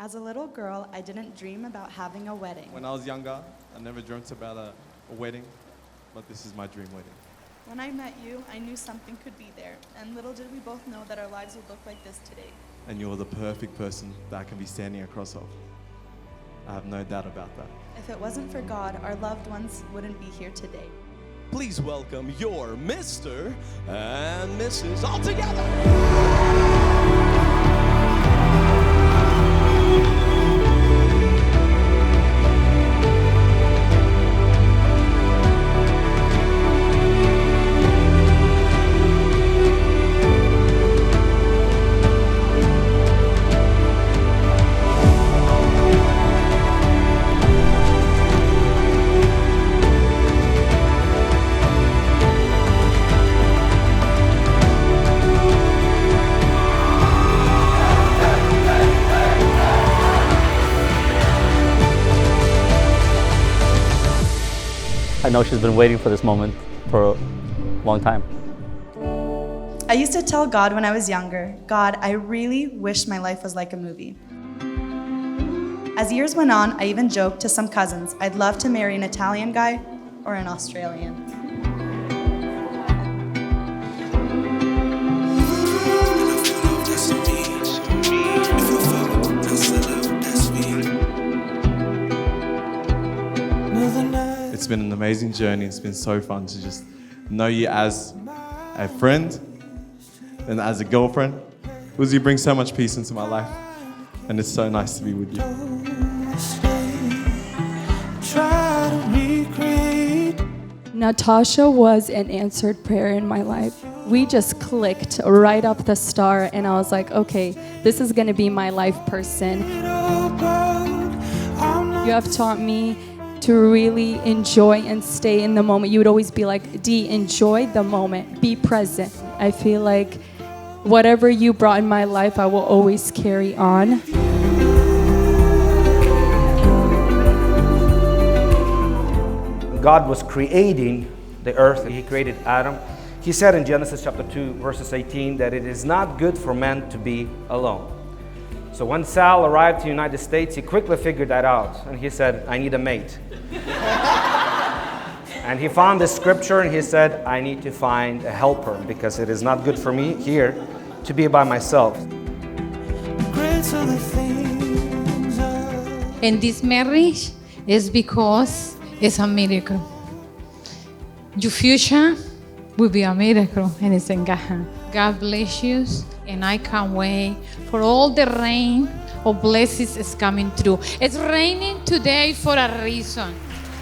As a little girl, I didn't dream about having a wedding. When I was younger, I never dreamt about a wedding, but this is my dream wedding. When I met you, I knew something could be there, and little did we both know that our lives would look like this today. And you're the perfect person that I can be standing across of. I have no doubt about that. If it wasn't for God, our loved ones wouldn't be here today. Please welcome your Mr. and Mrs. all together. I know she's been waiting for this moment for a long time. I used to tell God when I was younger, God, I really wish my life was like a movie. As years went on, I even joked to some cousins, I'd love to marry an Italian guy or an Australian. It's been an amazing journey. It's been so fun to just know you as a friend and as a girlfriend. Because you bring so much peace into my life, and it's so nice to be with you. Natasha was an answered prayer in my life. We just clicked right up the start, and I was like, okay, this is gonna be my life person. You have taught me to really enjoy and stay in the moment. You would always be like, Dee, enjoy the moment, be present. I feel like whatever you brought in my life, I will always carry on. God was creating the earth. He created Adam. He said in Genesis chapter 2, verses 18, that it is not good for man to be alone. So when Sal arrived to the United States, he quickly figured that out. And he said, I need a mate. And he found this scripture and he said, I need to find a helper because it is not good for me here to be by myself. And this marriage is because it's a miracle. Your future will be a miracle and it's in God. God bless you, and I can't wait for all the rain of blessings is coming through. It's raining today for a reason.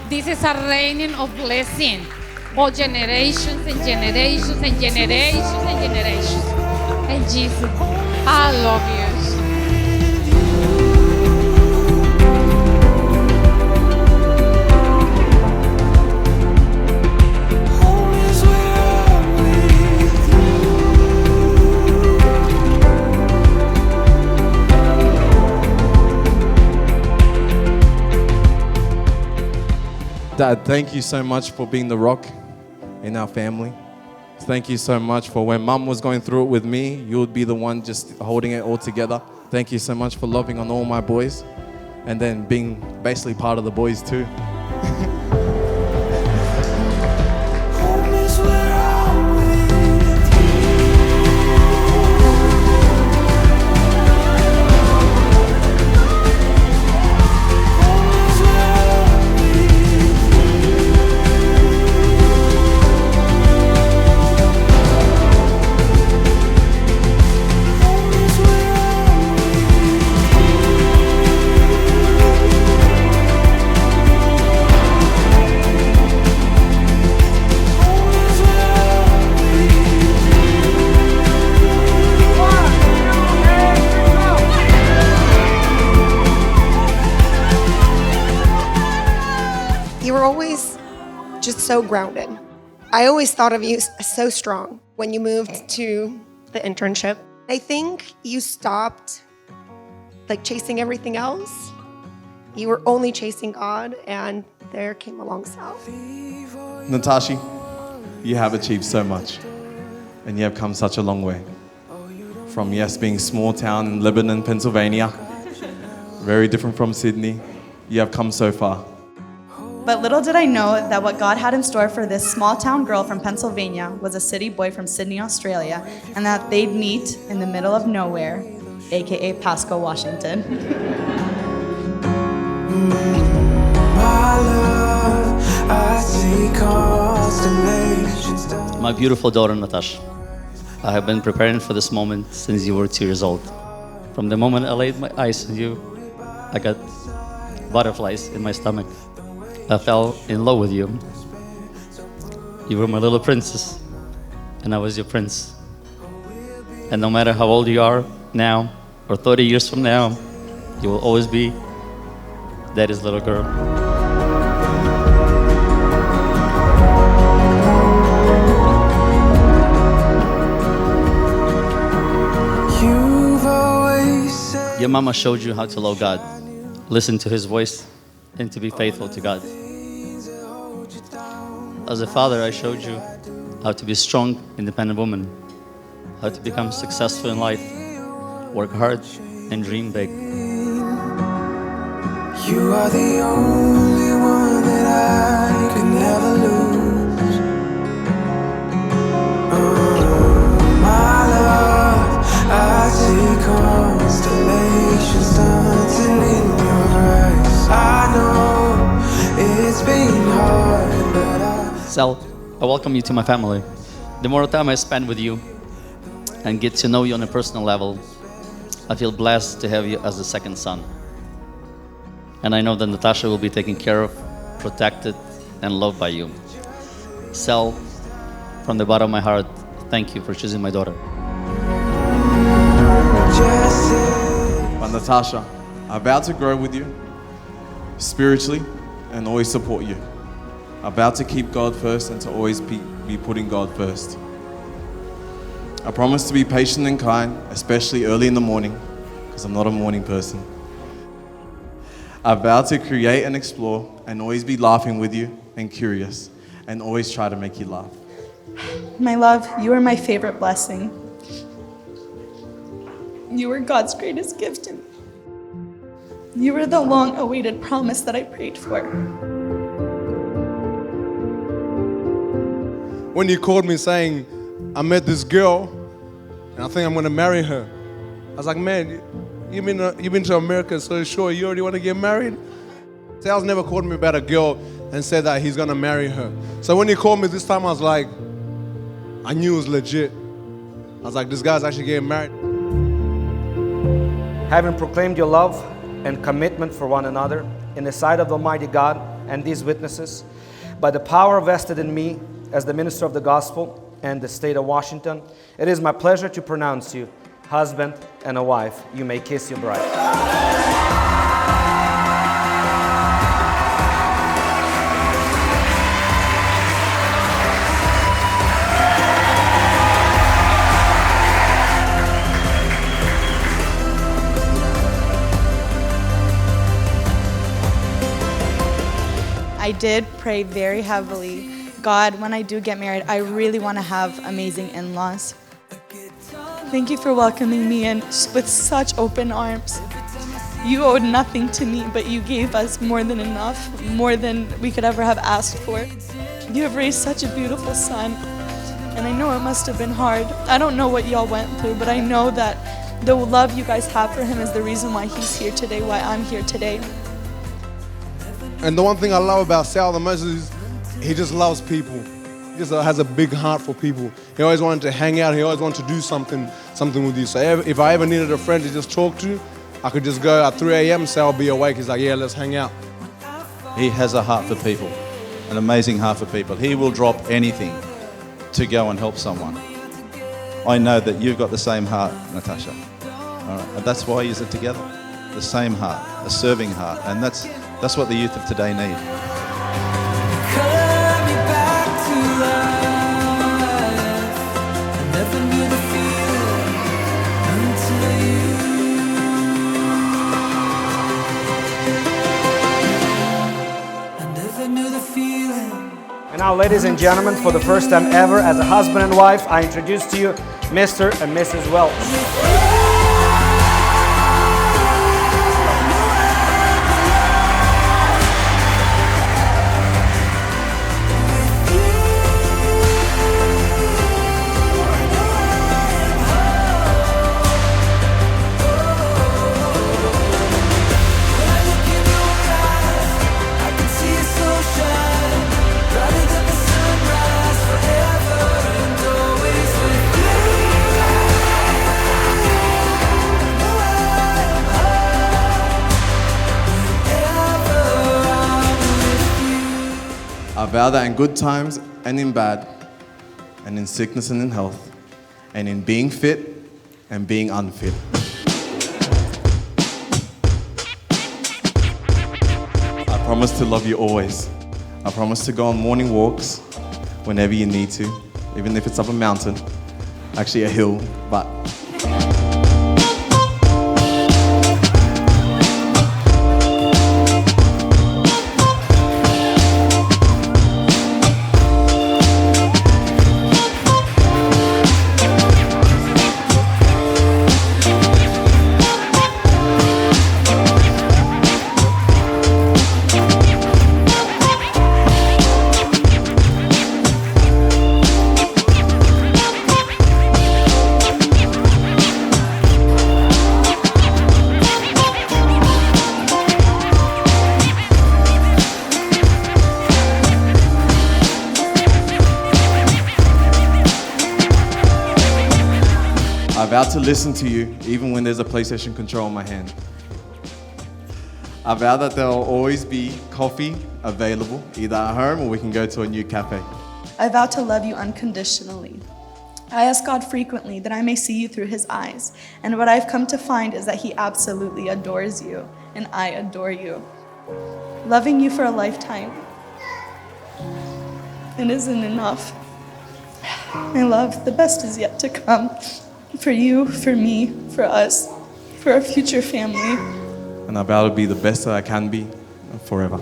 This is a raining of blessing for generations and generations and generations and generations. And Jesus, I love you. Dad, thank you so much for being the rock in our family. Thank you so much for when Mum was going through it with me, you would be the one just holding it all together. Thank you so much for loving on all my boys and then being basically part of the boys too. You were always just so grounded. I always thought of you as so strong when you moved to the internship. I think you stopped chasing everything else. You were only chasing God, and there came along Sal. Natasha, you have achieved so much and you have come such a long way. From, yes, being small town in Lebanon, Pennsylvania, very different from Sydney. You have come so far. But little did I know that what God had in store for this small town girl from Pennsylvania was a city boy from Sydney, Australia, and that they'd meet in the middle of nowhere, aka Pasco, Washington. My beautiful daughter, Natasha. I have been preparing for this moment since you were 2 years old. From the moment I laid my eyes on you, I got butterflies in my stomach. I fell in love with you. You were my little princess, and I was your prince. And no matter how old you are now, or 30 years from now, you will always be Daddy's little girl. Your mama showed you how to love God, listen to His voice, and to be faithful to God. As a father, I showed you how to be a strong, independent woman, how to become successful in life, work hard, and dream big. You are the only one that I could never lose. My love, I see constellations dancing in your eyes. I know it's been hard, but Sal, I welcome you to my family. The more time I spend with you and get to know you on a personal level, I feel blessed to have you as a second son. And I know that Natasha will be taken care of, protected, and loved by you. Sal, from the bottom of my heart, thank you for choosing my daughter. But Natasha, I vow to grow with you spiritually and always support you. I vow to keep God first and to always be putting God first. I promise to be patient and kind, especially early in the morning, because I'm not a morning person. I vow to create and explore and always be laughing with you and curious and always try to make you laugh. My love, you are my favorite blessing. You were God's greatest gift to me. You were the long-awaited promise that I prayed for. When you called me saying, I met this girl and I think I'm gonna marry her, I was like, man, you've been to America, so sure, you already want to get married? Sal's never called me about a girl and said that he's gonna marry her. So when he called me this time, I was like, I knew it was legit. I was like, this guy's actually getting married. Having proclaimed your love and commitment for one another in the sight of Almighty God and these witnesses, by the power vested in me as the minister of the gospel and the state of Washington, it is my pleasure to pronounce you husband and a wife. You may kiss your bride. I did pray very heavily. God, when I do get married, I really want to have amazing in-laws. Thank you for welcoming me in with such open arms. You owed nothing to me, but you gave us more than enough, more than we could ever have asked for. You have raised such a beautiful son, and I know it must have been hard. I don't know what y'all went through, but I know that the love you guys have for him is the reason why he's here today, why I'm here today. And the one thing I love about Sal the most is he just loves people. He just has a big heart for people. He always wanted to hang out. He always wanted to do something with you. So if I ever needed a friend to just talk to, I could just go at 3 a.m. Sal will be awake. He's like, yeah, let's hang out. He has a heart for people, an amazing heart for people. He will drop anything to go and help someone. I know that you've got the same heart, Natasha. All right. And that's why you're together. The same heart, a serving heart. And that's what the youth of today need. And now, ladies and gentlemen, for the first time ever, as a husband and wife, I introduce to you Mr. and Mrs. Welch. vow that in good times and in bad, and in sickness and in health, and in being fit and being unfit. I promise to love you always. I promise to go on morning walks whenever you need to, even if it's up a mountain, actually a hill, but I vow to listen to you even when there's a PlayStation control in my hand. I vow that there will always be coffee available, either at home or we can go to a new cafe. I vow to love you unconditionally. I ask God frequently that I may see you through his eyes, and what I've come to find is that he absolutely adores you, and I adore you. Loving you for a lifetime, it isn't enough. My love, the best is yet to come. For you, for me, for us, for our future family. And I vow to be the best that I can be forever.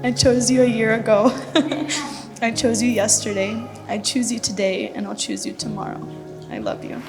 I chose you a year ago. I chose you yesterday. I choose you today, and I'll choose you tomorrow. I love you.